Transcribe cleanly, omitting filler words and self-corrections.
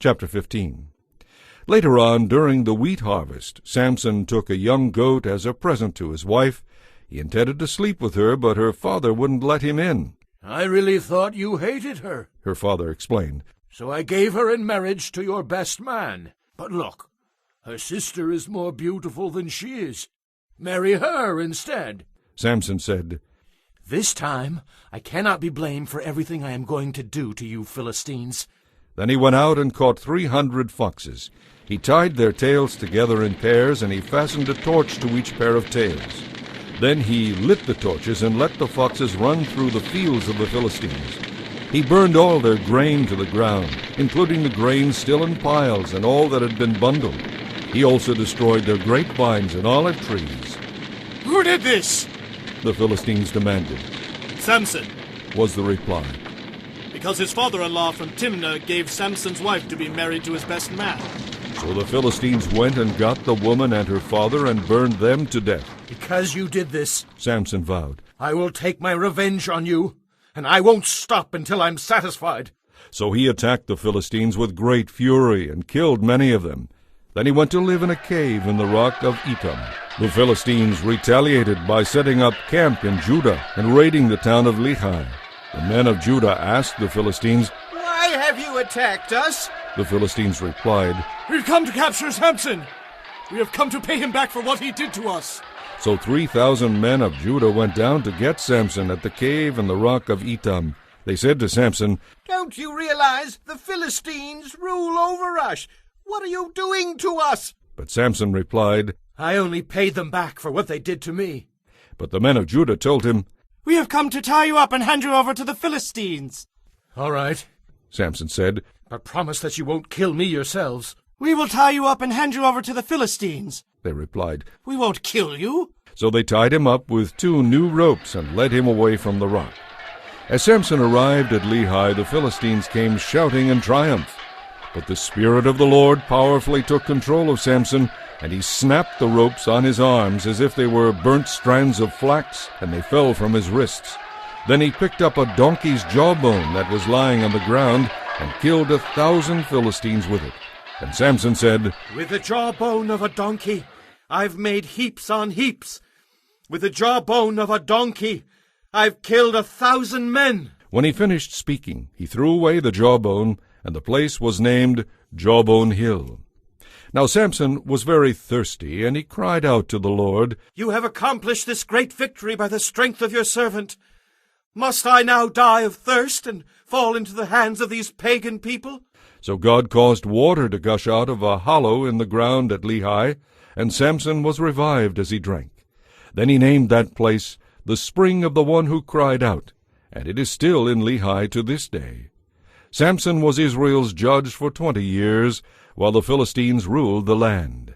Chapter 15. Later on, during the wheat harvest, Samson took a young goat as a present to his wife. He intended to sleep with her, but her father wouldn't let him in. "I really thought you hated her," her father explained. "so I gave her in marriage to your best man. But look, her sister is more beautiful than she is. Marry her instead." Samson said, "This time I cannot be blamed for everything I am going to do to you Philistines." Then he went out and caught 300 foxes. He tied their tails together in pairs, and he fastened a torch to each pair of tails. Then he lit the torches and let the foxes run through the fields of the Philistines. He burned all their grain to the ground, including the grain still in piles and all that had been bundled. He also destroyed their grapevines and olive trees. "Who did this?" the Philistines demanded. "Samson," was the reply. "Because his father-in-law from Timnah gave Samson's wife to be married to his best man." So the Philistines went and got the woman and her father and burned them to death. "Because you did this," Samson vowed, "I will take my revenge on you, and I won't stop until I'm satisfied." So he attacked the Philistines with great fury and killed many of them. Then he went to live in a cave in the rock of Etam. The Philistines retaliated by setting up camp in Judah and raiding the town of Lehi. The men of Judah asked the Philistines, "Why have you attacked us?" The Philistines replied, "We've come to capture Samson. We have come to pay him back for what he did to us." So 3,000 men of Judah went down to get Samson at the cave in the rock of Etam. They said to Samson, "Don't you realize the Philistines rule over us? What are you doing to us?" But Samson replied, "I only paid them back for what they did to me." But the men of Judah told him, "We have come to tie you up and hand you over to the Philistines." "All right," Samson said, "but promise that you won't kill me yourselves." "We will tie you up and hand you over to the Philistines." They replied. "We won't kill you." So they tied him up with 2 new ropes and led him away from the rock. As Samson arrived at Lehi, the Philistines came shouting in triumph. But the Spirit of the Lord powerfully took control of Samson, and he snapped the ropes on his arms as if they were burnt strands of flax, and they fell from his wrists. Then he picked up a donkey's jawbone that was lying on the ground and killed 1,000 Philistines with it. And Samson said, "With the jawbone of a donkey, I've made heaps on heaps. With the jawbone of a donkey, I've killed 1,000 men." When he finished speaking, he threw away the jawbone, and the place was named Jawbone Hill. Now Samson was very thirsty, and he cried out to the Lord, "You have accomplished this great victory by the strength of your servant. Must I now die of thirst and fall into the hands of these pagan people?" So God caused water to gush out of a hollow in the ground at Lehi, and Samson was revived as he drank. Then he named that place the Spring of the One Who Cried Out, and it is still in Lehi to this day. Samson was Israel's judge for 20 years, while the Philistines ruled the land.